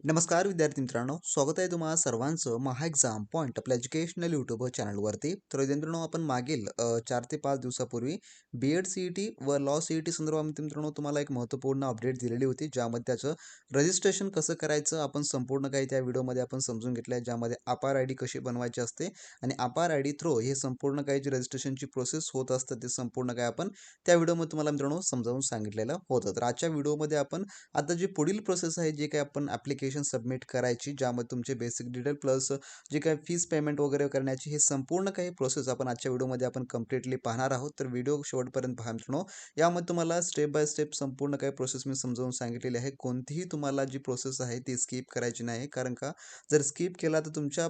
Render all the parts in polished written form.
नमस्कार विद्यार्थी मित्रांनो, स्वागत आहे तुम्हा सर्वांचं महा एक्झाम पॉईंट आपल्या एज्युकेशनल यूट्यूब चॅनलवरती. तर मित्रांनो, आपण मागील 4 ते 5 दिवसापूर्वी बी-एड सी-ई-टी व लॉ सी-ई-टी संदर्भामध्ये मित्रांनो तुम्हाला एक महत्त्वपूर्ण अपडेट दिलेली होती, ज्यामध्ये त्याचं रजिस्ट्रेशन कसं करायचं आपण संपूर्ण काही त्या व्हिडिओमध्ये आपण समजून घेतलं आहे. ज्यामध्ये अपार आय डी कशी बनवायची असते आणि अपार आय डी थ्रू हे संपूर्ण काही जी रजिस्ट्रेशनची प्रोसेस होत असतं ते संपूर्ण काही आपण त्या व्हिडिओमध्ये तुम्हाला मित्रांनो समजावून सांगितलेलं होतं. तर आजच्या व्हिडिओमध्ये आपण आता जी पुढील प्रोसेस आहे, जे काही आपण ॲप्लिकेशन सबमिट करायची, ज्यामध्ये तुमचे बेसिक डिटेल प्लस जे काही फीस पेमेंट वगैरे करण्याची, हे संपूर्ण काही प्रोसेस आपण आजच्या व्हिडिओमध्ये आपण कंप्लीटली पाहणार आहोत. तर व्हिडिओ शेवटपर्यंत पहा मित्रांनो. यामध्ये तुम्हाला स्टेप बाय स्टेप संपूर्ण काही प्रोसेस मी समजावून सांगितलेली आहे. कोणतीही तुम्हाला जी प्रोसेस आहे ती स्किप करायची नाही, कारण का जर स्किप केला तर तुमच्या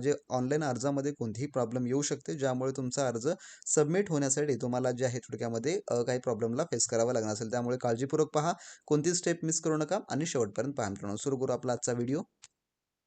जे ऑनलाईन अर्जामध्ये कोणतीही प्रॉब्लेम येऊ शकते, ज्यामुळे तुमचा अर्ज सबमिट होण्यासाठी तुम्हाला जे आहे थोडक्यामध्ये काही प्रॉब्लेमला फेस करावा लागणार असेल. त्यामुळे काळजीपूर्वक पहा, कोणती स्टेप मिस करू नका आणि शेवटपर्यंत पहा मित्रांनो. सुरू करू आपला आजचा व्हिडिओ.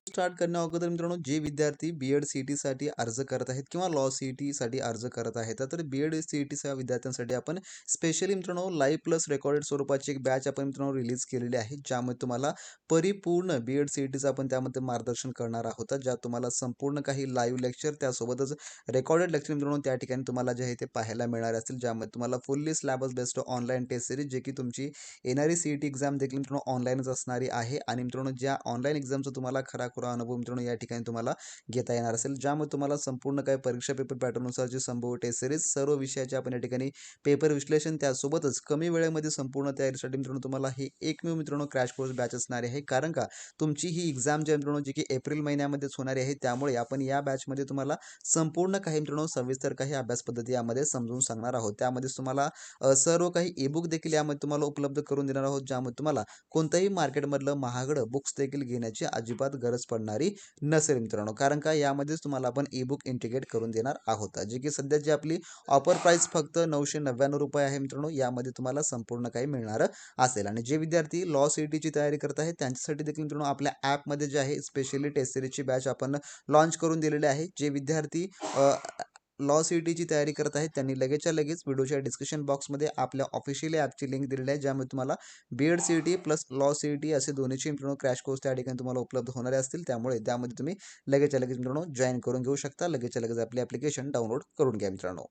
स्टार्ट करण्या अगोदर मित्रांनो, जे विद्यार्थी बी-एड सी-ई-टीसाठी अर्ज करत आहेत किंवा लॉ सी-ई-टीसाठी अर्ज करत आहेत, तर बी-एड सी-ई-टीच्या विद्यार्थ्यांसाठी आपण स्पेशली मित्रांनो लाईव्ह प्लस रेकॉर्डेड स्वरूपाची एक बॅच आपण मित्रांनो रिलीज केलेली आहे, ज्यामध्ये तुम्हाला परिपूर्ण बी-एड सी-ई-टीचं आपण त्यामध्ये मार्गदर्शन करणार आहोत. ज्यात तुम्हाला संपूर्ण काही लाईव्ह लेक्चर त्यासोबतच रेकॉर्डेड लेक्चर मित्रांनो त्या ठिकाणी तुम्हाला जे आहे ते पाहायला मिळणार असतील, ज्यामध्ये तुम्हाला fully syllabus based online test series, जे की तुमची येणारी सी-ई-टी एक्झाम देखील मित्रांनो ऑनलाईनच असणारी आहे. आणि मित्रांनो, ज्या ऑनलाईन एक्झामचा तुम्हाला खरा अनुभव मित्रांनो या ठिकाणी तुम्हाला घेता येणार असेल, ज्यामध्ये तुम्हाला संपूर्ण काही परीक्षा पेपर पॅटर्ननुसारची संभव टेस्ट सिरीज, सर्व विषयाचे आपण या ठिकाणी पेपर विश्लेषण, त्यासोबतच कमी वेळेमध्ये संपूर्ण तयारीसाठी मित्रांनो तुम्हाला हे एकमेव मित्रांनो क्रॅश कोर्स बॅच असणार आहे. कारण का तुमची ही एक्झाम जी आहे मित्रांनो, जी की एप्रिल महिन्यामध्येच होणारी आहे, त्यामुळे आपण या बॅचमध्ये तुम्हाला संपूर्ण काही मित्रांनो सविस्तर काही अभ्यास पद्धती यामध्ये समजून सांगणार आहोत. त्यामध्येच तुम्हाला सर्व काही ई-बुक देखील यामध्ये तुम्हाला उपलब्ध करून देणार आहोत, ज्यामध्ये तुम्हाला कोणत्याही मार्केटमधलं महागडं बुक्स देखील घेण्याची अजिबात गरज पडणारी नसेल मित्रांनो. कारण का यामध्येच तुम्हाला आपण ई-बुक इंटिग्रेट करून देणार आहोत, जे की सध्या जी आपली ऑफर प्राइस फक्त ₹999 आहे मित्रांनो. यामध्ये तुम्हाला संपूर्ण काही मिळणार असेल. आणि जे विद्यार्थी लॉ सी-ई-टीची तयारी करत आहेत त्यांच्यासाठी देखील मित्रांनो आपल्या ॲपमध्ये जे आहे स्पेशली टेस्ट सिरीजची बॅच आपण लॉन्च करून दिलेली आहे. जे विद्यार्थी लॉ सी-ई-टीची तयारी करत आहेत त्यांनी लगेचच्या लगेच व्हिडिओच्या डिस्क्रिप्शन बॉक्समध्ये आपल्या ऑफिशियल ॲपची लिंक दिलेली आहे, ज्यामध्ये तुम्हाला B.Ed CET plus law CET असे दोन्हीचे मित्रांनो क्रॅश कोर्स त्या ठिकाणी तुम्हाला उपलब्ध होणारे असतील. त्यामुळे त्यामध्ये तुम्ही लगेचच्या लगेच मित्रांनो जॉईन करून घेऊ शकता. लगेचच्या लगेच आपली ॲप्लिकेशन डाउनलोड करून घ्या मित्रांनो.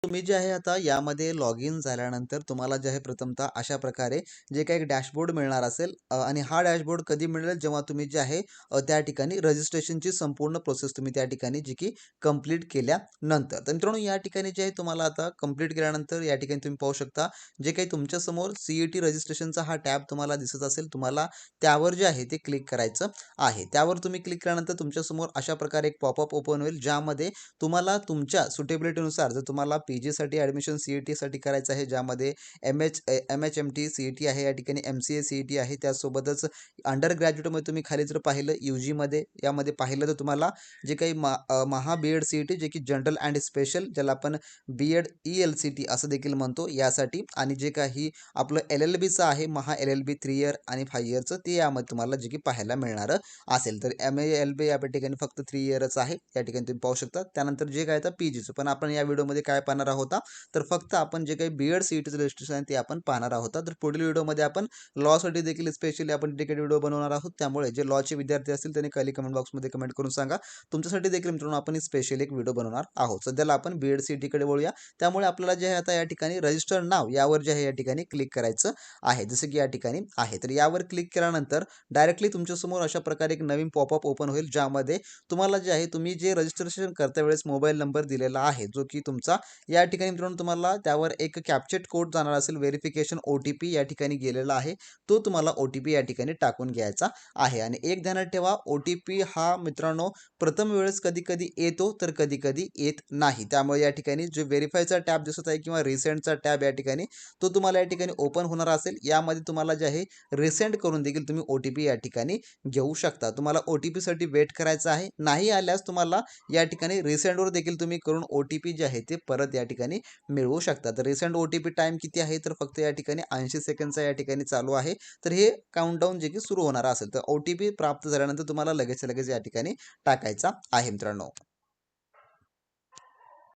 तुम्ही जे आहे आता यामध्ये लॉग इन झाल्यानंतर तुम्हाला जे आहे प्रथमतः अशा प्रकारे जे काही एक डॅशबोर्ड मिळणार असेल, आणि हा डॅशबोर्ड कधी मिळेल, जेव्हा तुम्ही जे आहे त्या ठिकाणी रजिस्ट्रेशनची संपूर्ण प्रोसेस तुम्ही त्या ठिकाणी जी की कंप्लीट केल्यानंतर. तर मित्रांनो, या ठिकाणी जे आहे तुम्हाला आता कंप्लीट केल्यानंतर या ठिकाणी तुम्ही पाहू शकता, जे काही तुमच्यासमोर सी-ई-टी रजिस्ट्रेशनचा हा टॅब तुम्हाला दिसत असेल, तुम्हाला त्यावर जे आहे ते क्लिक करायचं आहे. त्यावर तुम्ही क्लिक केल्यानंतर तुमच्यासमोर अशा प्रकारे एक पॉपअप ओपन होईल, ज्यामध्ये तुम्हाला तुमच्या सुटेबिलिटीनुसार जर तुम्हाला पी-जीसाठी ॲडमिशन सी-ई-टीसाठी करायचं आहे, ज्यामध्ये एम-एच-एम-टी सी-ई-टी आहे, या ठिकाणी एम-सी-ए सी-ई-टी आहे, त्यासोबतच अंडर ग्रॅज्युएटमध्ये तुम्ही खाली जर पाहिलं यू-जीमध्ये यामध्ये पाहिलं तर तुम्हाला जे काही महा बी-एड सी-ई-टी, जे की जनरल अँड स्पेशल, ज्याला आपण बी-एड ई-एल-सी-टी असं देखील म्हणतो, यासाठी, आणि जे काही आपलं एल-एल-बीचं आहे महा एल-एल-बी 3 इयर आणि 5 इयरचं, ते यामध्ये तुम्हाला जे की पाहायला मिळणार असेल. तर एम-ए-एल-बी या ठिकाणी फक्त 3 इयरच आहे, या ठिकाणी तुम्ही पाहू शकता. त्यानंतर जे काय तर पी-जीचं, पण आपण या व्हिडिओमध्ये काय पाहणार आहोत, तर फक्त आपण जे काही बी-एड सी-ई-टीचं रजिस्ट्रेशन आहे ते आपण पाहणार आहोत. तर पुढील व्हिडिओमध्ये आपण लॉसाठी देखील स्पेशली आपण डेडिकेटेड व्हिडिओ बनवणार आहोत. त्यामुळे जे लॉचे विद्यार्थी असतील त्यांनी खाली कमेंट बॉक्समध्ये कमेंट करून सांगा. तुमच्यासाठी देखील मित्रांनो आपण स्पेशली एक व्हिडिओ बनवणार आहोत. सध्याला आपण बी-एड सी-ई-टीकडे वळूया. त्यामुळे आपल्याला जे आहे आता या ठिकाणी रजिस्टर नाव यावर जे आहे या ठिकाणी क्लिक करायचं आहे, जसं की या ठिकाणी आहे. तर यावर क्लिक केल्यानंतर डायरेक्टली तुमच्यासमोर अशा प्रकारे एक नवीन पॉपअप ओपन होईल, ज्यामध्ये तुम्हाला जे आहे तुम्ही जे रजिस्ट्रेशन करता वेळेस मोबाईल नंबर दिलेला आहे, जो की तुमचा, या ठिकाणी मित्रांनो तुम्हाला त्यावर एक कॅप्चर कोड जाणार असेल, व्हेरिफिकेशन ओ-टी-पी या ठिकाणी गेलेला आहे, तो तुम्हाला ओ-टी-पी या ठिकाणी टाकून घ्यायचा आहे. आणि एक ध्यानात ठेवा, ओ-टी-पी हा मित्रांनो प्रथम वेळेस कधी कधी येतो तर कधी कधी येत नाही. त्यामुळे या ठिकाणी जो व्हेरीफायचा टॅब दिसत आहे किंवा रिसेंटचा टॅब या ठिकाणी, तो तुम्हाला या ठिकाणी ओपन होणार असेल. यामध्ये तुम्हाला जे आहे रिसेंट करून देखील तुम्ही ओ-टी-पी या ठिकाणी घेऊ शकता. तुम्हाला ओ-टी-पीसाठी वेट करायचं आहे. नाही आल्यास तुम्हाला या ठिकाणी रिसेंटवर देखील तुम्ही करून ओ-टी-पी जे आहे ते परत या ठिकाणी मिळवू शकता. तर रिसेंट ओ-टी-पी टाईम किती आहे, तर फक्त या ठिकाणी 80 सेकंडचा या ठिकाणी चालू आहे. तर हे काउंटडाऊन जे की सुरू होणार असेल, तर ओ-टी-पी प्राप्त झाल्यानंतर तुम्हाला लगेच या ठिकाणी टाकायचा आहे मित्रांनो.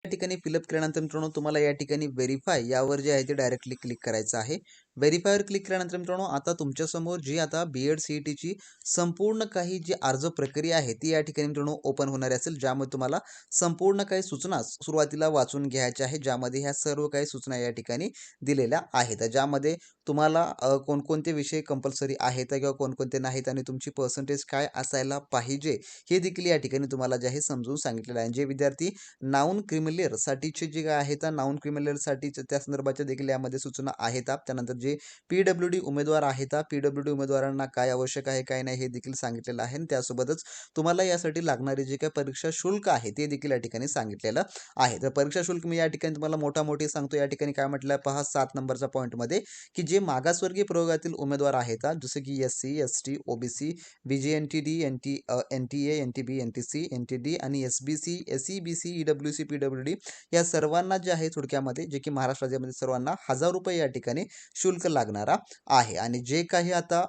या ठिकाणी फिलअप केल्यानंतर मित्रांनो तुम्हाला या ठिकाणी व्हेरीफाय यावर जे आहे ते डायरेक्टली क्लिक करायचं आहे. व्हेरीफायर क्लिक केल्यानंतर मित्रांनो आता तुमच्यासमोर जी आता बी-एड सी-ई-टीची संपूर्ण काही जी अर्ज प्रक्रिया आहे ती या ठिकाणी मित्रांनो ओपन होणार असेल, ज्यामध्ये तुम्हाला संपूर्ण काही सूचना सुरुवातीला वाचून घ्यायच्या आहेत, ज्यामध्ये ह्या सर्व काही सूचना या ठिकाणी दिलेल्या आहेत. ज्यामध्ये तुम्हाला कोणकोणते विषय कंपल्सरी आहेत किंवा कोणकोणते नाहीत आणि तुमची पर्सेंटेज काय असायला पाहिजे हे देखील या ठिकाणी तुम्हाला जे आहे समजून सांगितलेलं आहे. जे विद्यार्थी नाऊन क्रिमिलेअरसाठीचे जे काय आहेत नाऊन क्रिमिलेअरसाठीचे त्या संदर्भाच्या देखील यामध्ये सूचना आहेत. त्यानंतर जे पी-डब्ल्यू-डी उमेदवार आहेत, पी-डब्ल्यू-डी उमेदवारांना काय आवश्यक आहे काय नाही हे देखील सांगितलेलं आहे. त्यासोबतच तुम्हाला यासाठी लागणारे जे काही परीक्षा शुल्क आहे ते देखील या ठिकाणी सांगितलेलं आहे. तर परीक्षा शुल्क मी या ठिकाणी तुम्हाला मोठी सांगतो. या ठिकाणी काय म्हटलं आहे पहा 7 नंबरच्या पॉईंटमध्ये की जे मागासवर्गीय प्रवर्गातील उमेदवार आहेत जसे की एस-सी, एस-टी, ओ-बी-सी, बी-जे-एन-टी-डी, एन-टी-ए, एन-टी-बी, एन-टी-सी, एन-टी-डी आणि एस-बी-सी, एस-ई-बी-सी, ई-डब्ल्यू-सी, पी-डब्ल्यू-डी या सर्वांना जे आहे थोडक्यामध्ये जे की महाराष्ट्र राज्यामध्ये सर्वांना ₹1000 या ठिकाणी शुल्क लागणारा आहे. आणि जे काही आता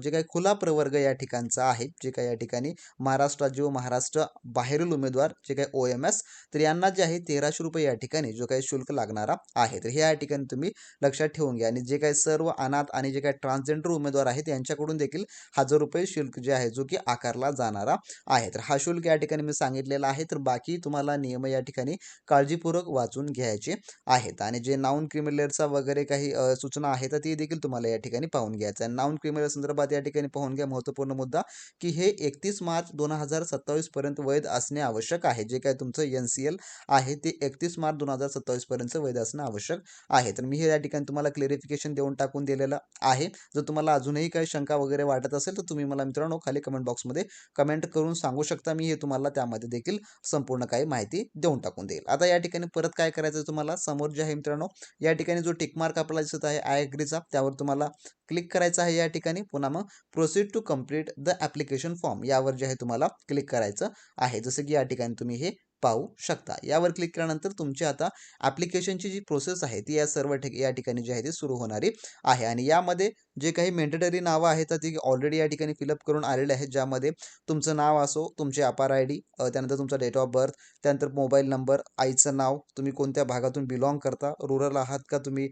जे काही खुला प्रवर्ग या ठिकाणचा आहे, जे काही या ठिकाणी महाराष्ट्र राज्य व महाराष्ट्र बाहेरील उमेदवार जे काही OMS तर यांना जे आहे ₹1300 या ठिकाणी जो काही शुल्क लागणारा आहे. तर हे या ठिकाणी तुम्ही लक्षात ठेवून घ्या. आणि जे काही सर्व अनाथ आणि जे काही ट्रान्सजेंडर उमेदवार आहेत यांच्याकडून देखील ₹1000 शुल्क जे आहे जो की आकारला जाणारा आहे. तर हा शुल्क या ठिकाणी मी सांगितलेला आहे. तर बाकी तुम्हाला नियम या ठिकाणी काळजीपूर्वक वाचून घ्यायचे आहेत. आणि जे नाऊन क्रिमिलेअरचा वगैरे काही सूचना आहेत तर ती देखील तुम्हाला या ठिकाणी पाहून घ्यायचं आहे. नाऊन क्रिमिलेअर संदर्भात या ठिकाणी पाहून घ्या महत्त्वपूर्ण मुद्दा की हे 31 मार्च 2027 पर्यंत वैध असणे आवश्यक आहे. जे काही तुमचं NCL आहे ते 31 मार्च 2027 पर्यंत वैध असणं आवश्यक आहे. तर मी हे या ठिकाणी तुम्हाला क्लेरिफिकेशन देऊन टाकून दिलेलं आहे. जर तुम्हाला अजूनही काही शंका वगैरे वाटत असेल तर तुम्ही मला मित्रांनो खाली कमेंट बॉक्समध्ये कमेंट करून सांगू शकता. मी हे तुम्हाला त्यामध्ये देखील संपूर्ण काही माहिती देऊन टाकून देईल. आता या ठिकाणी परत काय करायचं आहे तुम्हाला समोर जे आहे मित्रांनो या ठिकाणी जो टिक मार्क आपल्याला दिसत आहे आय एग्रीचा त्यावर तुम्हाला क्लिक करायचं आहे. या ठिकाणी पुन्हा मग proceed to complete the application form यावर जे आहे तुम्हाला क्लिक करायचं आहे. जसं की या ठिकाणी तुम्ही हे पाहू शकता. यावर क्लिक केल्यानंतर तुमची आता ॲप्लिकेशनची जी प्रोसेस आहे ती या सर्व या ठिकाणी जी आहे ती सुरू होणारी आहे. आणि यामध्ये जे काही मेंडेटरी नावं आहेत तर ती ऑलरेडी या ठिकाणी फिलअप करून आलेले आहेत. ज्यामध्ये तुमचं नाव असो, तुमचे अपार ID, त्यानंतर तुमचा डेट ऑफ बर्थ, त्यानंतर मोबाईल नंबर, आईचं नाव, तुम्ही कोणत्या भागातून बिलॉंग करता, रुरल आहात का तुम्ही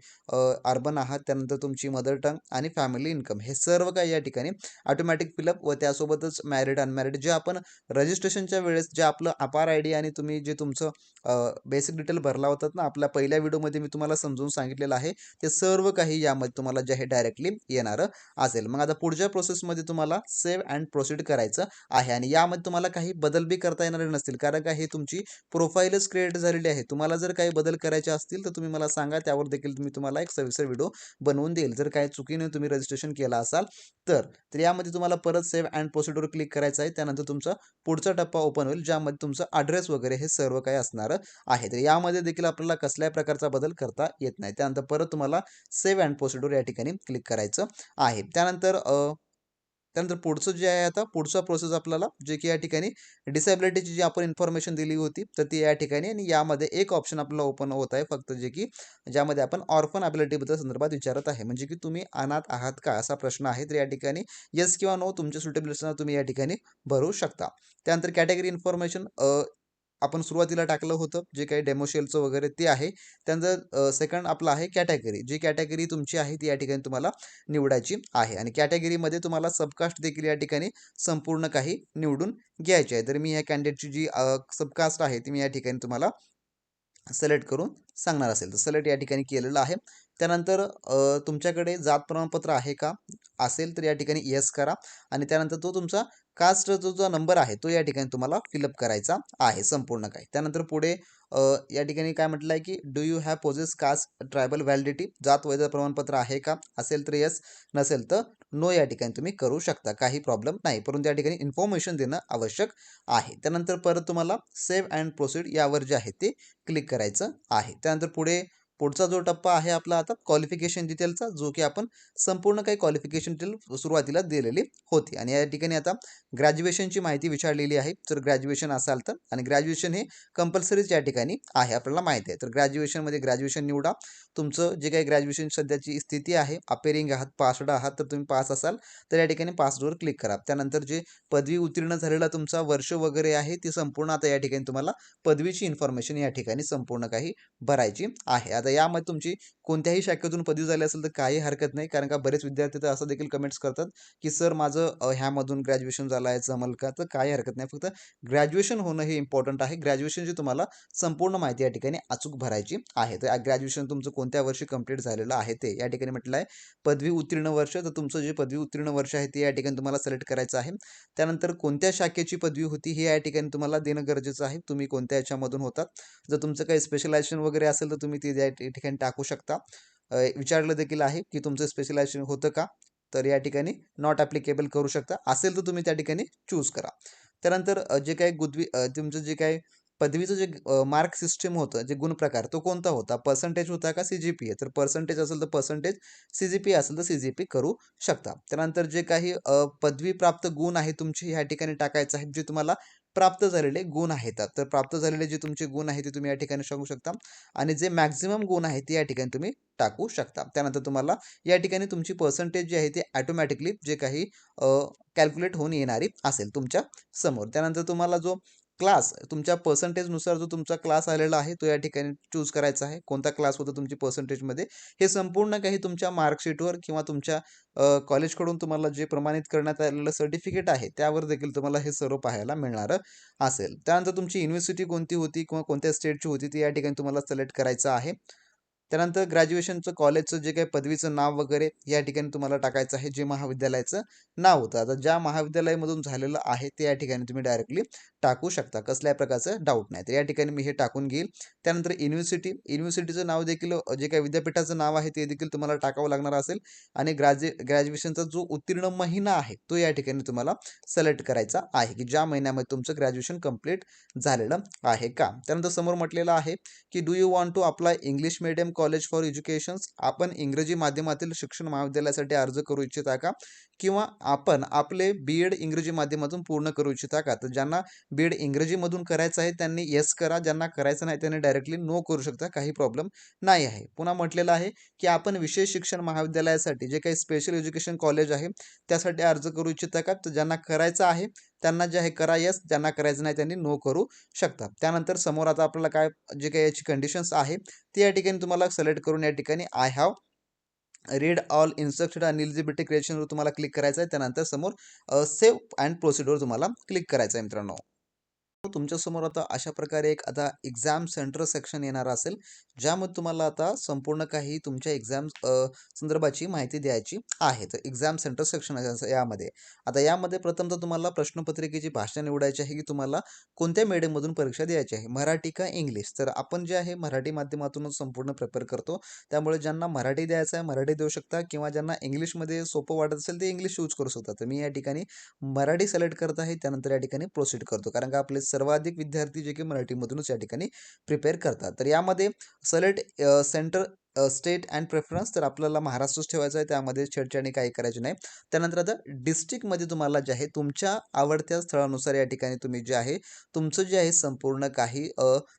अर्बन आहात, त्यानंतर तुमची मदर टंग आणि फॅमिली इन्कम हे सर्व काही या ठिकाणी ऑटोमॅटिक फिलअप व त्यासोबतच मॅरिड अनमॅरिड जे आपण रजिस्ट्रेशनच्या वेळेस जे आपलं अपार ID आणि तुम्ही जे तुमचं बेसिक डिटेल भरला होतात ना आपल्या पहिल्या व्हिडिओमध्ये मी तुम्हाला समजून सांगितलेलं आहे ते सर्व काही यामध्ये तुम्हाला जे आहे डायरेक्टली येणारं असेल. मग आता पुढच्या प्रोसेसमध्ये तुम्हाला सेव्ह अँड प्रोसीड करायचं आहे. आणि यामध्ये तुम्हाला काही बदल बी करता येणारे नसतील कारण का हे तुमची प्रोफाईलच क्रिएट झालेली आहे. तुम्हाला जर काही बदल करायचे असतील तर तुम्ही मला सांगा, त्यावर देखील मी तुम्हाला एक सविस्तर व्हिडिओ बनवून देईल. जर काही चुकीने तुम्ही रजिस्ट्रेशन केलं असाल तर यामध्ये तुम्हाला परत सेव्ह अँड प्रोसीडवर क्लिक करायचं आहे. त्यानंतर तुमचा पुढचा टप्पा ओपन होईल ज्यामध्ये तुमचं ॲड्रेस वगैरे हे सर्व काही असणार आहे. तर यामध्ये देखील आपल्याला कसल्याही प्रकारचा बदल करता येत नाही. त्यानंतर परत तुम्हाला सेव्ह अँड प्रोसीडवर या ठिकाणी क्लिक करायचं आहे. त्यानंतर पुढचं जे आहे आता पुढचा प्रोसेस आपल्याला जे की या ठिकाणी डिसेबिलिटीची जी आपण इन्फॉर्मेशन दिली होती तर ती या ठिकाणी आणि यामध्ये एक ऑप्शन आपल्याला ओपन होत आहे फक्त जे की ज्यामध्ये आपण ऑर्फन ॲबिलिटीबद्दल संदर्भात विचारत आहे. म्हणजे की तुम्ही अनाथ आहात का असा प्रश्न आहे. तर या ठिकाणी येस किंवा नो तुमच्या सुटेबिलिटीनं तुम्ही या ठिकाणी भरू शकता. त्यानंतर कॅटेगरी इन्फॉर्मेशन आपण सुरुवातीला टाकलं होतं जे काही डेमोशेलचं वगैरे ते आहे. त्यानंतर सेकंड आपलं आहे कॅटेगरी. जी कॅटेगरी तुमची आहे ती या ठिकाणी तुम्हाला निवडायची आहे. आणि कॅटेगरीमध्ये तुम्हाला सबकास्ट देखील या ठिकाणी संपूर्ण काही निवडून घ्यायची आहे. तर मी ह्या कॅन्डिडेटची जी सबकास्ट आहे ती मी या ठिकाणी तुम्हाला सिलेक्ट करून सांगणार असेल तर सिलेक्ट या ठिकाणी केलेलं आहे. त्यानंतर तुमच्याकडे जात प्रमाणपत्र आहे का असेल तर या ठिकाणी येस करा. आणि त्यानंतर तो तुमचा कास्टचा जो नंबर आहे तो या ठिकाणी तुम्हाला फिलअप करायचा आहे संपूर्ण काही. त्यानंतर पुढे या ठिकाणी काय म्हटलं आहे की do you have possess caste tribal validity जात वैध प्रमाणपत्र आहे का असेल तर येस, नसेल तर नो या ठिकाणी तुम्ही करू शकता. काही प्रॉब्लेम नाही, परंतु या ठिकाणी इन्फॉर्मेशन देणं आवश्यक आहे. त्यानंतर परत तुम्हाला सेव्ह अँड प्रोसीड यावर जे आहे ते क्लिक करायचं आहे. त्यानंतर पुढचा जो टप्पा आहे आपला आता क्वालिफिकेशन डिटेलचा जो की आपण संपूर्ण काही क्वालिफिकेशन डिटेल सुरुवातीला दिलेली होती. आणि या ठिकाणी आता ग्रॅज्युएशनची माहिती विचारलेली आहे. जर ग्रॅज्युएशन असाल तर आणि ग्रॅज्युएशन हे कंपल्सरीच या ठिकाणी आहे आपल्याला माहिती आहे. तर ग्रॅज्युएशनमध्ये ग्रॅज्युएशन निवडा. तुमचं जे काही ग्रॅज्युएशन सध्याची स्थिती आहे अपेरिंग आहात पासड आहात तर तुम्ही पास असाल तर या ठिकाणी पासडवर क्लिक करा. त्यानंतर जे पदवी उत्तीर्ण झालेला तुमचा वर्ष वगैरे आहे ती संपूर्ण आता या ठिकाणी तुम्हाला पदवीची इन्फॉर्मेशन या ठिकाणी संपूर्ण काही भरायची आहे. आता यामध्ये तुमची कोणत्याही शाखेतून पदवी झाली असेल तर काही हरकत नाही, कारण का बरेच विद्यार्थी तर असं देखील कमेंट्स करतात की सर माझं ह्यामधून ग्रॅज्युएशन झालं आहे, जमल का? तर काही हरकत नाही, फक्त ग्रॅज्युएशन होणं हे इम्पॉर्टंट आहे. ग्रॅज्युएशनची तुम्हाला संपूर्ण माहिती या ठिकाणी अचूक भरायची आहे. तर ग्रॅज्युएशन तुमचं कोणत्या वर्षी कंप्लीट झालेलं आहे ते या ठिकाणी म्हटलं आहे. पदवी उत्तीर्ण वर्ष, तर तुमचं जे पदवी उत्तीर्ण वर्ष आहे ते या ठिकाणी तुम्हाला सिलेक्ट करायचं आहे. त्यानंतर कोणत्या शाखेची पदवी होती हे या ठिकाणी तुम्हाला देणं गरजेचं आहे. तुम्ही कोणत्या याच्यामधून होतात. जर तुमचं काही स्पेशलायझेशन वगैरे असेल तर तुम्ही ते या ठिकाणी टाकू शकता. विचारलं देखील आहे की तुमचं स्पेशलायझेशन होतं का? तर या ठिकाणी नॉट ॲप्लिकेबल करू शकता. असेल तर तुम्ही त्या ठिकाणी चूज करा. त्यानंतर जे काही तुमचं जे काही पदवीचं जे मार्क सिस्टम होतं, जे गुणप्रकार तो कोणता होता? पर्सेंटेज होता का सी-जी-पी-ए? तर पर्सेंटेज असेल तर पर्सेंटेज, सी-जी-पी-ए असेल तर सी-जी-पी करू शकता. त्यानंतर जे काही पदवी प्राप्त गुण आहे तुमचे ह्या ठिकाणी टाकायचं आहे, जे तुम्हाला प्राप्त झालेले गुण आहेत. तर प्राप्त झालेले जे तुमचे गुण आहेत ते तुम्ही या ठिकाणी सांगू शकता आणि जे मॅक्सिमम गुण आहेत ते या ठिकाणी तुम्ही टाकू शकता. त्यानंतर तुम्हाला या ठिकाणी तुमची पर्सेंटेज जी आहे ती ऑटोमॅटिकली जे काही कॅल्क्युलेट होऊन येणारी असेल तुमच्या समोर. त्यानंतर तुम्हाला जो क्लास तुमच्या पर्सेंटेजनुसार जो तुमचा क्लास आलेला आहे तो या ठिकाणी चूज करायचा आहे. कोणता क्लास होता तुमची पर्सेंटेजमध्ये हे संपूर्ण काही तुमच्या मार्कशीटवर किंवा तुमच्या कॉलेजकडून तुम्हाला जे प्रमाणित करण्यात आलेलं सर्टिफिकेट आहे त्यावर देखील तुम्हाला हे सर्व पाहायला मिळणार असेल. त्यानंतर तुमची युनिव्हर्सिटी कोणती होती किंवा कोणत्या स्टेटची होती ती या ठिकाणी तुम्हाला सिलेक्ट करायचं आहे. त्यानंतर ग्रॅज्युएशनचं कॉलेजचं जे काही पदवीचं नाव वगैरे या ठिकाणी तुम्हाला टाकायचं आहे, जे महाविद्यालयाचं नाव होतं. आता ज्या महाविद्यालयामधून झालेलं आहे ते या ठिकाणी तुम्ही डायरेक्टली टाकू शकता. कसल्याही प्रकारचं डाऊट नाही. तर या ठिकाणी मी हे टाकून घेईल. त्यानंतर युनिव्हर्सिटीचं नाव देखील जे काही विद्यापीठाचं नाव आहे ते देखील तुम्हाला टाकावं लागणार असेल आणि ग्रॅज्युएशनचा जो उत्तीर्ण महिना आहे तो या ठिकाणी तुम्हाला सिलेक्ट करायचा आहे, की ज्या महिन्यामध्ये तुमचं ग्रॅज्युएशन कंप्लीट झालेलं आहे का? त्यानंतर समोर म्हटलेलं आहे की do you want to apply English medium college for education? आपण इंग्रजी माध्यमातील शिक्षण महाविद्यालयासाठी अर्ज करू इच्छिता का? किंवा आपण आपले बी-एड इंग्रजी माध्यमातून पूर्ण करू इच्छिता का? तर ज्यांना बी-एड इंग्रजीमधून करायचं आहे त्यांनी येस करा. ज्यांना करायचं नाही त्यांनी डायरेक्टली नो करू शकता. काही प्रॉब्लेम नाही आहे. पुन्हा म्हटलेलं आहे की आपण विशेष शिक्षण महाविद्यालयासाठी जे काही स्पेशल एज्युकेशन कॉलेज आहे त्यासाठी अर्ज करू इच्छिता का? तर ज्यांना करायचं आहे त्यांना जे आहे करा येस, ज्यांना करायचं नाही त्यांनी नो करू शकता. त्यानंतर समोर आता आपल्याला काय जे काही याची कंडिशन्स आहे ते या ठिकाणी तुम्हाला सिलेक्ट करून या ठिकाणी I have read all instructed आणि एलिजिबिलिटी क्रिएशनवर तुम्हाला क्लिक करायचं आहे. त्यानंतर समोर सेव्ह अँड प्रोसिडवर तुम्हाला क्लिक करायचं आहे मित्रांनो. तुमच्यासमोर आता अशा प्रकारे एक आता एक्झाम सेंटर सेक्शन येणार असेल, ज्यामध्ये तुम्हाला आता संपूर्ण काही तुमच्या एक्झाम संदर्भाची माहिती द्यायची आहे. तर एक्झाम सेंटर सेक्शन यामध्ये आता यामध्ये प्रथमतः तुम्हाला प्रश्नपत्रिकेची भाषा निवडायची आहे, की तुम्हाला कोणत्या मीडियममधून परीक्षा द्यायची आहे, मराठी का इंग्लिश? तर आपण जे आहे मराठी माध्यमातूनच संपूर्ण प्रिपेअर करतो. त्यामुळे ज्यांना मराठी द्यायचं आहे मराठी देऊ शकता किंवा ज्यांना इंग्लिशमध्ये सोपं वाटत असेल ते इंग्लिश यूज करू शकता. तर मी या ठिकाणी मराठी सिलेक्ट करत आहे. त्यानंतर या ठिकाणी प्रोसीड करतो. कारण का आपले सर्वाधिक विद्यार्थी जे की मराठीमधूनच या ठिकाणी प्रिपेअर करतात. तर यामध्ये select centre state and preference तर आपल्याला महाराष्ट्रच ठेवायचं आहे. त्यामध्ये छेडछाडी काही करायची नाही. त्यानंतर आता डिस्ट्रिक्टमध्ये तुम्हाला जे आहे तुमच्या आवडत्या स्थळानुसार या ठिकाणी तुम्ही जे आहे तुमचं जे आहे संपूर्ण काही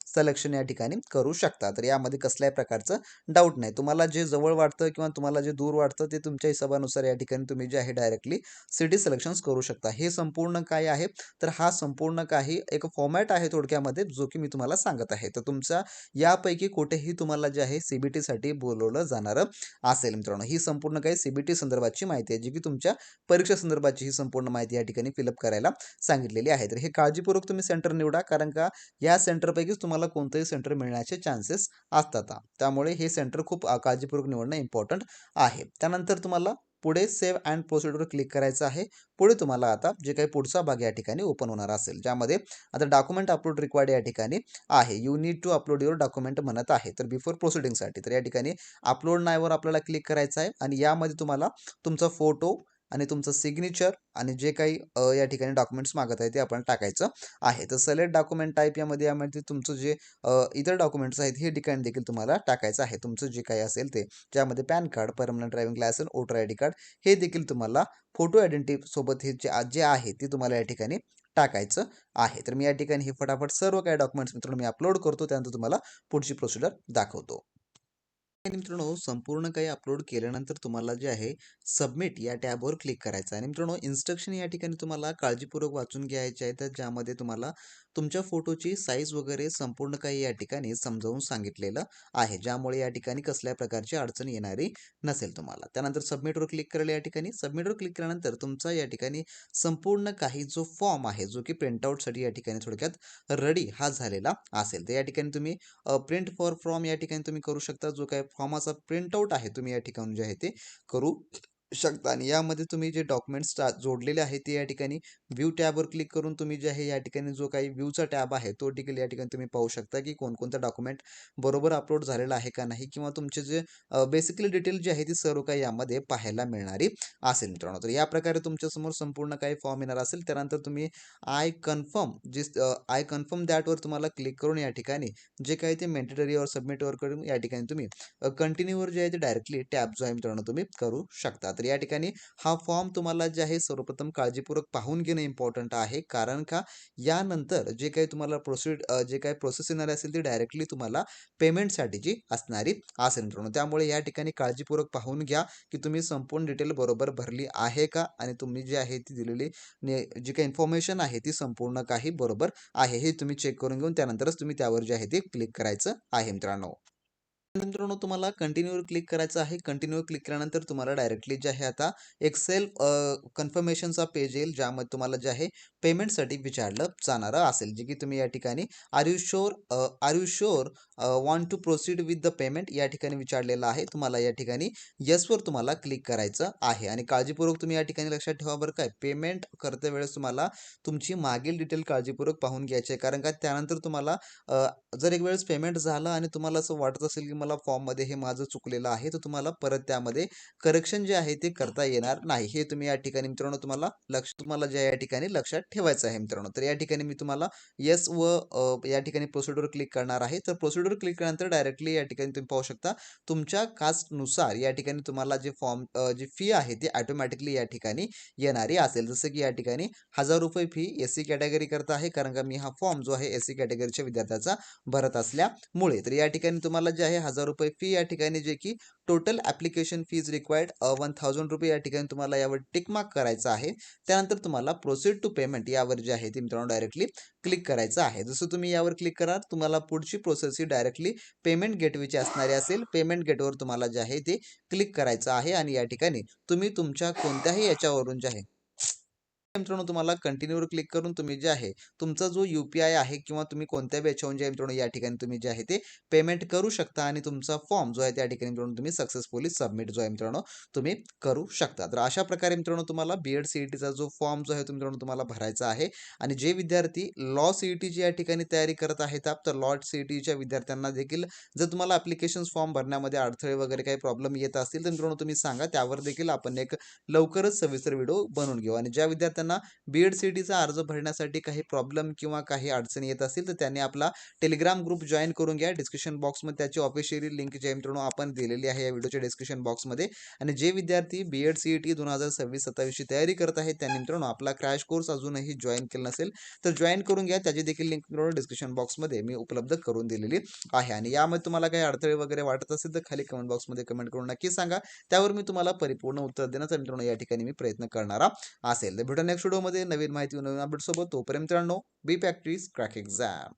सिलेक्शन या ठिकाणी करू शकता. तर यामध्ये कसल्याही प्रकारचं डाऊट नाही. तुम्हाला जे जवळ वाटतं किंवा तुम्हाला जे दूर वाटतं ते तुमच्या हिशोबानुसार या ठिकाणी तुम्ही जे आहे डायरेक्टली सिटी सिलेक्शन्स करू शकता. हे संपूर्ण काय आहे तर हा संपूर्ण काही एक फॉर्मॅट आहे थोडक्यामध्ये जो की मी तुम्हाला सांगत आहे. तर तुमचा यापैकी कुठेही तुम्हाला जे आहे सीबीटीसाठी बोलवलं जाणार असेल मित्रांनो. ही संपूर्ण काही सीबीटी संदर्भाची माहिती आहे जी की तुमच्या परीक्षा संदर्भाची ही संपूर्ण माहिती या ठिकाणी फिलअप करायला सांगितलेली आहे. तर हे काळजीपूर्वक तुम्ही सेंटर निवडा, कारण का या सेंटरपैकीच तुम्हाला कोणतंही सेंटर मिळण्याचे चान्सेस असतात. त्यामुळे हे सेंटर खूप काळजीपूर्वक निवडणं इम्पॉर्टंट आहे. त्यानंतर तुम्हाला पुढे सेव्ह अँड प्रोसिडवर क्लिक करायचं आहे. पुढे तुम्हाला आता जे काही पुढचा भाग या ठिकाणी ओपन होणार असेल, ज्यामध्ये आता डॉक्युमेंट अपलोड रिक्वायर्ड या ठिकाणी आहे. You need to upload your document म्हणत आहे. तर बिफोर प्रोसिडिंगसाठी तर या ठिकाणी अपलोड नाववर आपल्याला क्लिक करायचं आहे आणि यामध्ये तुम्हाला तुमचा फोटो आणि तुमचं सिग्नेचर आणि जे काही या ठिकाणी डॉक्युमेंट्स मागत आहे ते आपण टाकायचं आहे. तर सिलेक्ट डॉक्युमेंट टाईप यामध्ये तुमचं जे इतर डॉक्युमेंट्स आहेत हे ठिकाणी देखील तुम्हाला टाकायचं आहे. तुमचं जे काही असेल ते, ज्यामध्ये pan card, permanent driving licence, voter I D card हे देखील तुम्हाला फोटो आयडेंटिटी सोबत हे जे आहे ते तुम्हाला या ठिकाणी टाकायचं आहे. तर मी या ठिकाणी हे फटाफट सर्व काही डॉक्युमेंट्स मित्रांनो मी अपलोड करतो. त्यानंतर तुम्हाला पुढची प्रोसिजर दाखवतो. आणि मित्रांनो संपूर्ण काही अपलोड केल्यानंतर तुम्हाला जे आहे सबमिट या टॅबवर क्लिक करायचं आहे. आणि मित्रांनो इन्स्ट्रक्शन या ठिकाणी तुम्हाला काळजीपूर्वक वाचून घ्यायचे आहेत, ज्यामध्ये तुम्हाला तुमच्या फोटोची साईज वगैरे संपूर्ण काही या ठिकाणी समजावून सांगितलेलं आहे, ज्यामुळे या ठिकाणी कसल्या प्रकारची अडचण येणारी नसेल तुम्हाला. त्यानंतर सबमिटवर क्लिक करायला या ठिकाणी सबमिटवर क्लिक केल्यानंतर तुमचा या ठिकाणी संपूर्ण काही जो फॉर्म आहे जो की प्रिंटआउटसाठी या ठिकाणी थोडक्यात रेडी हा झालेला असेल. तर या ठिकाणी तुम्ही प्रिंट फॉर फ्रॉम या ठिकाणी तुम्ही करू शकता. जो काही फॉर्माचा प्रिंटआउट आहे तुम्ही या ठिकाणी जे आहे ते करू शकता. आणि यामध्ये तुम्ही जे डॉक्युमेंट्स जोडलेले आहेत ते या ठिकाणी व्ह्यू टॅबवर क्लिक करून तुम्ही जे आहे या ठिकाणी जो काही व्ह्यूचा टॅब आहे तो देखील या ठिकाणी तुम्ही पाहू शकता की कोणकोणतं डॉक्युमेंट बरोबर अपलोड झालेला आहे का नाही, किंवा तुमचे जे बेसिकली डिटेल जी आहे ती सर्व काही यामध्ये पाहायला मिळणारी असेल मित्रांनो. तर या प्रकारे तुमच्यासमोर संपूर्ण काही फॉर्म येणार असेल. त्यानंतर तुम्ही आय कन्फर्म दॅटवर तुम्हाला क्लिक करून या ठिकाणी जे काही ते मेंटेटरी और सबमिटवर करून या ठिकाणी तुम्ही कंटिन्यूवर जे आहे ते डायरेक्टली टॅप जो आहे मित्रांनो तुम्ही करू शकता. तर या ठिकाणी हा फॉर्म तुम्हाला जे आहे सर्वप्रथम काळजीपूर्वक पाहून घेणं इम्पॉर्टंट आहे, कारण का यानंतर जे काही तुम्हाला जे काही प्रोसेस येणार असेल ती डायरेक्टली तुम्हाला पेमेंटसाठीची असणारी असेल मित्रांनो. त्यामुळे या ठिकाणी काळजीपूर्वक पाहून घ्या की तुम्ही संपूर्ण डिटेल बरोबर भरली आहे का, आणि तुम्ही जी आहे ती दिलेली जी काही इन्फॉर्मेशन आहे ती संपूर्ण काही बरोबर आहे हे तुम्ही चेक करून घेऊन त्यानंतरच तुम्ही त्यावर जे आहे ते क्लिक करायचं आहे मित्रांनो. मित्रांनो तुम्हाला कंटिन्यूवर क्लिक करायचं आहे. कंटिन्यूवर क्लिक केल्यानंतर तुम्हाला डायरेक्टली जे आहे आता एक सेल्फ कन्फर्मेशनचा पेज येईल, ज्यामध्ये तुम्हाला जे आहे पेमेंटसाठी विचारलं जाणारं असेल, जे की तुम्ही या ठिकाणी are you sure want to proceed with the payment या ठिकाणी विचारलेलं आहे. तुम्हाला या ठिकाणी येसवर तुम्हाला क्लिक करायचं आहे. आणि काळजीपूर्वक तुम्ही या ठिकाणी लक्षात ठेवा बरं काय, पेमेंट करते वेळेस तुम्हाला तुमची मागील डिटेल काळजीपूर्वक पाहून घ्यायची आहे, कारण का त्यानंतर तुम्हाला जर एक वेळेस पेमेंट झालं आणि तुम्हाला असं वाटत असेल की मला फॉर्ममध्ये हे माझं चुकलेलं आहे, तर तुम्हाला परत त्यामध्ये करेक्शन जे आहे ते करता येणार नाही. हे तुम्ही या ठिकाणी मित्रांनो तुम्हाला जे या ठिकाणी लक्षात ठेवायचं आहे मित्रांनो. तर या ठिकाणी मी तुम्हाला येस व या ठिकाणी प्रोसिडर क्लिक करणार आहे. तर प्रोसिडर क्लिक केल्यानंतर डायरेक्टली या ठिकाणी तुम्ही पाहू शकता तुमच्या कास्टनुसार या ठिकाणी तुम्हाला जे जी फी आहे ती ऑटोमॅटिकली या ठिकाणी येणारी असेल. जसं की या ठिकाणी ₹1000 फी एस-सी कॅटेगरी करता आहे, कारण का मी हा फॉर्म जो आहे एस-सी कॅटेगरीच्या विद्यार्थ्याचा भरत असल्यामुळे. तर या ठिकाणी तुम्हाला जे आहे ₹1000 फी या ठिकाणी जे की टोटल ॲप्लिकेशन फीज रिक्वायर्ड ₹1000 या ठिकाणी तुम्हाला यावर टिक मार्क करायचं आहे. त्यानंतर तुम्हाला प्रोसीड टू पेमेंट यावर जे आहे ते मित्रांनो डायरेक्टली क्लिक करायचं आहे. जसं तुम्ही यावर क्लिक कराल तुम्हाला पुढची प्रोसेस ही डायरेक्टली पेमेंट गेटवेची असणारी असेल. पेमेंट गेटवर तुम्हाला जे आहे ते क्लिक करायचं आहे. आणि या ठिकाणी तुम्ही तुमच्या कोणत्याही याच्यावरून जे आहे मित्रांनो तुम्हाला कंटिन्यूवर क्लिक करून तुम्ही जे आहे तुमचा जो UPI आहे किंवा तुम्ही कोणत्याही याच्यावरून जे आहे मित्रांनो या ठिकाणी तुम्ही जे आहे ते पेमेंट करू शकता, आणि तुमचा फॉर्म जो आहे त्या ठिकाणी मित्रांनो तुम्ही सक्सेसफुली सबमिट जो आहे मित्रांनो तुम्ही करू शकता. तर अशा प्रकारे मित्रांनो तुम्हाला BEd CETचा जो फॉर्म जो आहे तो मित्रांनो तुम्हाला भरायचा आहे. आणि जे विद्यार्थी लॉ CETची या ठिकाणी तयारी करत आहेत तर लॉ CETच्या विद्यार्थ्यांना देखील जर तुम्हाला ॲप्लिकेशन फॉर्म भरण्यामध्ये अडथळे वगैरे काही प्रॉब्लेम येत असतील तर मित्रांनो तुम्ही सांगा, त्यावर देखील आपण एक लवकरच सविस्तर व्हिडिओ बनवून घेऊ. आणि ज्या विद्यार्थ्यांना BEd CETचा अर्ज भरण्यासाठी काही प्रॉब्लेम किंवा काही अडचणी येत असतील तर त्यांनी आपला टेलिग्राम ग्रुप जॉईन करून घ्या. डिस्क्रिप्शन बॉक्समध्ये त्याची ऑफिशियली लिंक जे मित्रांनो आपण दिलेली आहे या व्हिडिओच्या डिस्क्रिप्शन बॉक्समध्ये. आणि जे विद्यार्थी BEd CET 2026-27 ची तयारी करत आहेत त्यांनी मित्रांनो आपला क्रॅश कोर्स अजूनही जॉईन केला नसेल तर जॉईन करून घ्या. त्याची देखील लिंक मित्रांनो डिस्क्रिप्शन बॉक्समध्ये मी उपलब्ध करून दिलेली आहे. आणि यामध्ये तुम्हाला काही अडथळे वगैरे वाटत असेल तर खाली कमेंट बॉक्समध्ये कमेंट करून नक्की सांगा. त्यावर मी तुम्हाला परिपूर्ण उत्तर देण्याचा मित्रांनो या ठिकाणी मी प्रयत्न करणारा असेल. तर भेटूया नेक्स्ट व्हिडिओमध्ये नवीन माहिती नवीन अपडेट सोबत. तोपर्यंत मित्रांनो बी प्रॅक्टिस क्रॅक एक्झाम.